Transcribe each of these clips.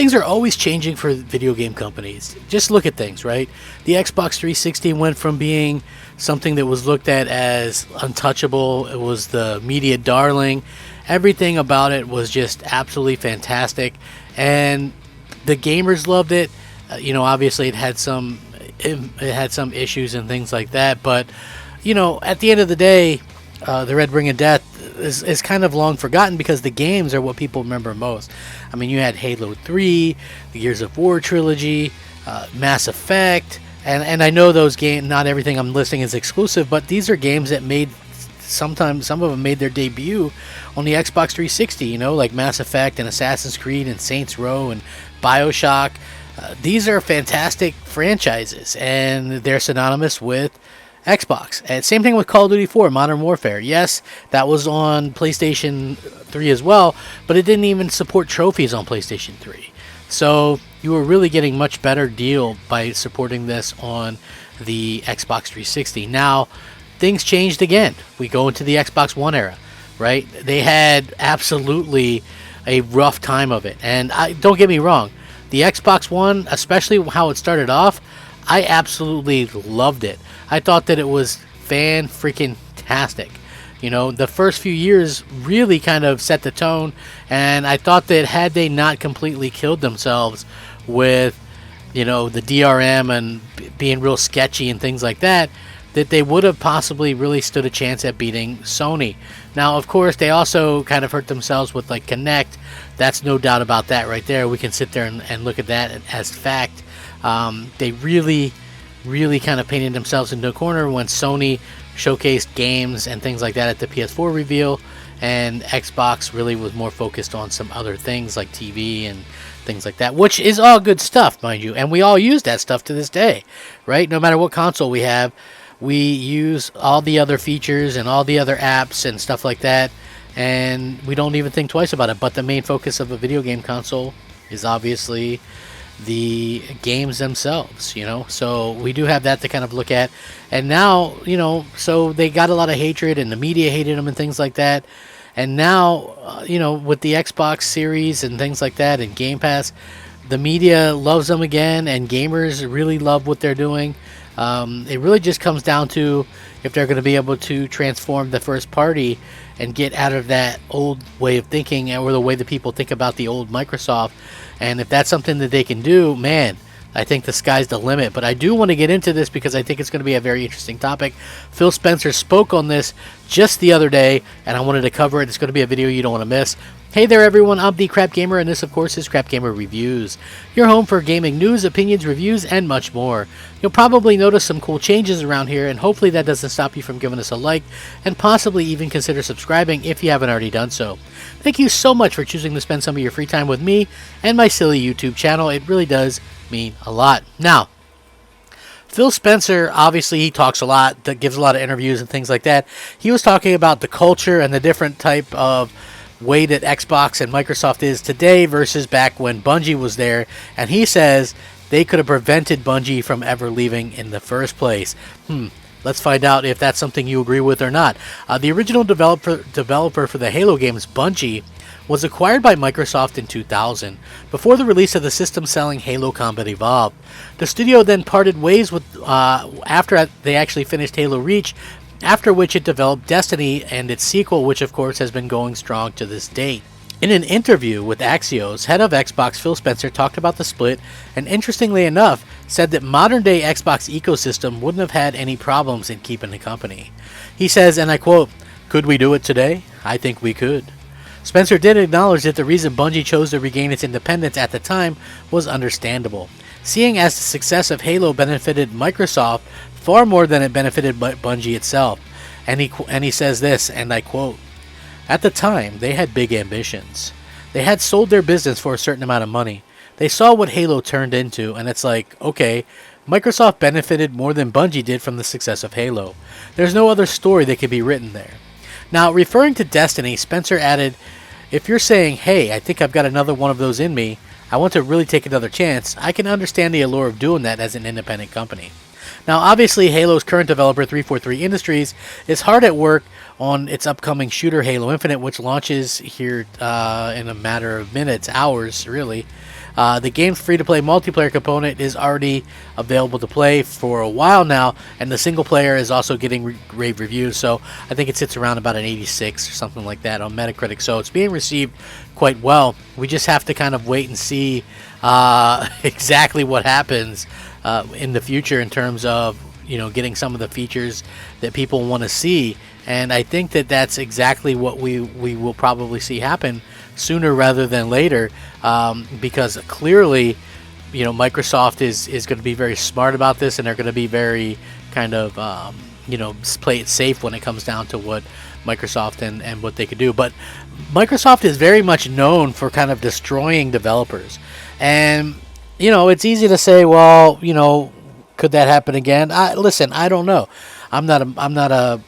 things are always changing for video game companies. Just look at things, right? The Xbox 360 went from being something that was looked at as untouchable. It was the media darling. Everything about it was just absolutely fantastic, and the gamers loved it. Obviously it had some issues and things like that, but at the end of the day, the Red Ring of Death is kind of long forgotten because the games are what people remember most. I mean, you had Halo 3, the Gears of War trilogy, Mass Effect, and I know those games, not everything I'm listing is exclusive, but these are games that sometimes some of them made their debut on the Xbox 360, like Mass Effect and Assassin's Creed and Saints Row and BioShock. These are fantastic franchises, and they're synonymous with Xbox. And same thing with Call of Duty 4, Modern Warfare. Yes, that was on PlayStation 3 as well, but it didn't even support trophies on PlayStation 3. So you were really getting much better deal by supporting this on the Xbox 360. Now, things changed again. We go into the Xbox One era, right? They had absolutely a rough time of it. And don't get me wrong, the Xbox One, especially how it started off, I absolutely loved it. I thought that it was fan-freaking-tastic. The first few years really kind of set the tone, and I thought that had they not completely killed themselves with, the DRM and being real sketchy and things like that, that they would have possibly really stood a chance at beating Sony. Now, of course, they also kind of hurt themselves with like Kinect. That's no doubt about that right there. We can sit there and look at that as fact. They really kind of painted themselves into a corner when Sony showcased games and things like that at the PS4 reveal, and Xbox really was more focused on some other things like TV and things like that, which is all good stuff, mind you, and we all use that stuff to this day, right? No matter what console we have, we use all the other features and all the other apps and stuff like that, and we don't even think twice about it. But the main focus of a video game console is obviously the games themselves, so we do have that to kind of look at. And now, so they got a lot of hatred and the media hated them and things like that, and now with the Xbox Series and things like that and Game Pass, the media loves them again, and gamers really love what they're doing. It really just comes down to if they're going to be able to transform the first party and get out of that old way of thinking, or the way that people think about the old Microsoft. And if that's something that they can do, man, I think the sky's the limit. But I do want to get into this because I think it's going to be a very interesting topic. Phil Spencer spoke on this just the other day, and I wanted to cover it. It's going to be a video you don't want to miss. Hey there everyone, I'm the Crapgamer, and this of course is Crapgamer Reviews, your home for gaming news, opinions, reviews, and much more. You'll probably notice some cool changes around here, and hopefully that doesn't stop you from giving us a like, and possibly even consider subscribing if you haven't already done so. Thank you so much for choosing to spend some of your free time with me and my silly YouTube channel. It really does mean a lot. Now, Phil Spencer, obviously he talks a lot, that gives a lot of interviews and things like that. He was talking about the culture and the different type of way that Xbox and Microsoft is today versus back when Bungie was there, and he says they could have prevented Bungie from ever leaving in the first place. Let's find out if that's something you agree with or not. The original developer for the Halo games, Bungie, was acquired by Microsoft in 2000, before the release of the system-selling Halo Combat Evolved. The studio then parted ways with after they actually finished Halo Reach, after which it developed Destiny and its sequel, which of course has been going strong to this date. In an interview with Axios, head of Xbox Phil Spencer talked about the split, and interestingly enough, said that modern-day Xbox ecosystem wouldn't have had any problems in keeping the company. He says, and I quote, "Could we do it today? I think we could." Spencer did acknowledge that the reason Bungie chose to regain its independence at the time was understandable, seeing as the success of Halo benefited Microsoft far more than it benefited Bungie itself. And he says this, and I quote, "At the time, they had big ambitions. They had sold their business for a certain amount of money. They saw what Halo turned into, and it's like, okay, Microsoft benefited more than Bungie did from the success of Halo. There's no other story that could be written there." Now, referring to Destiny, Spencer added, "If you're saying, hey, I think I've got another one of those in me, I want to really take another chance, I can understand the allure of doing that as an independent company." Now, obviously, Halo's current developer, 343 Industries, is hard at work on its upcoming shooter Halo Infinite, which launches here in a matter of minutes, hours, really. The game's free-to-play multiplayer component is already available to play for a while now, and the single player is also getting rave reviews. So I think it sits around about an 86 or something like that on Metacritic. So it's being received quite well. We just have to kind of wait and see exactly what happens in the future in terms of, you know, getting some of the features that people want to see. And I think that that's exactly what we will probably see happen sooner rather than later, because clearly, you know, Microsoft is going to be very smart about this, and they're going to be very kind of, you know, play it safe when it comes down to what Microsoft and what they could do. But Microsoft is very much known for kind of destroying developers. And, you know, it's easy to say, well, you know, could that happen again? Listen, I don't know. I'm not a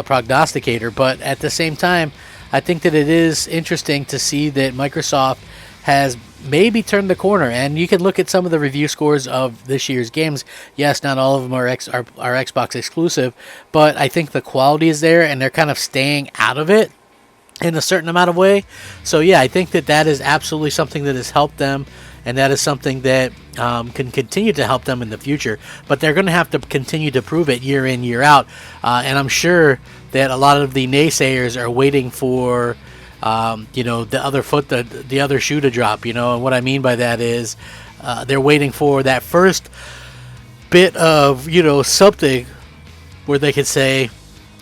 prognosticator, but at the same time, I think that it is interesting to see that Microsoft has maybe turned the corner. And you can look at some of the review scores of this year's games. Yes, not all of them are Xbox exclusive, but I think the quality is there, and they're kind of staying out of it in a certain amount of way. So yeah, I think that that is absolutely something that has helped them, and that is something that can continue to help them in the future. But they're going to have to continue to prove it year in, year out. And I'm sure that a lot of the naysayers are waiting for, you know, the other shoe to drop. You know, and what I mean by that is they're waiting for that first bit of, you know, something where they could say,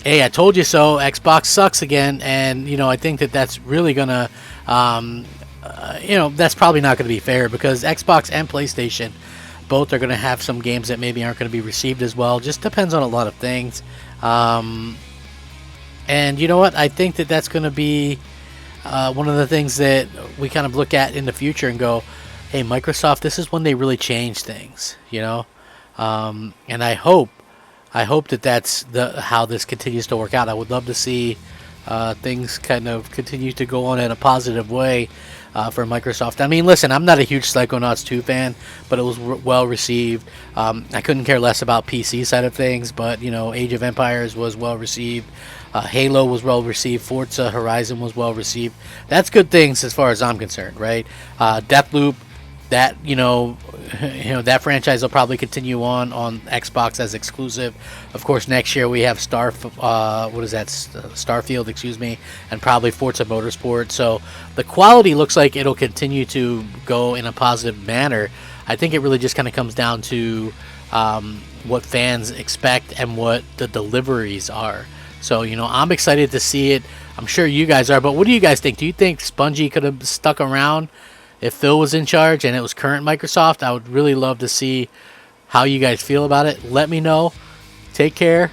hey, I told you so, Xbox sucks again. And, you know, I think that that's really going to, you know, that's probably not going to be fair, because Xbox and PlayStation both are going to have some games that maybe aren't going to be received as well. Just depends on a lot of things. And you know what? I think that that's going to be one of the things that we kind of look at in the future and go, hey, Microsoft, this is when they really change things, you know? And I hope that that's how this continues to work out. I would love to see things kind of continue to go on in a positive way for Microsoft. I mean, listen, I'm not a huge Psychonauts 2 fan, but it was well received. I couldn't care less about PC side of things, but, you know, Age of Empires was well received. Halo was well received. Forza Horizon was well received. That's good things as far as I'm concerned, right? Deathloop, that, you know, that franchise will probably continue on Xbox as exclusive. Of course, next year we have Starfield, excuse me, and probably Forza Motorsport. So the quality looks like it'll continue to go in a positive manner. I think it really just kind of comes down to what fans expect and what the deliveries are. So, you know, I'm excited to see it. I'm sure you guys are, but what do you guys think? Do you think Bungie could have stuck around if Phil was in charge and it was current Microsoft? I would really love to see how you guys feel about it. Let me know. Take care.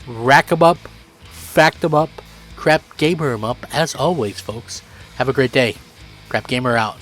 Rack 'em up. Fact 'em up. Crap Gamer 'em up. As always, folks. Have a great day. Crap Gamer out.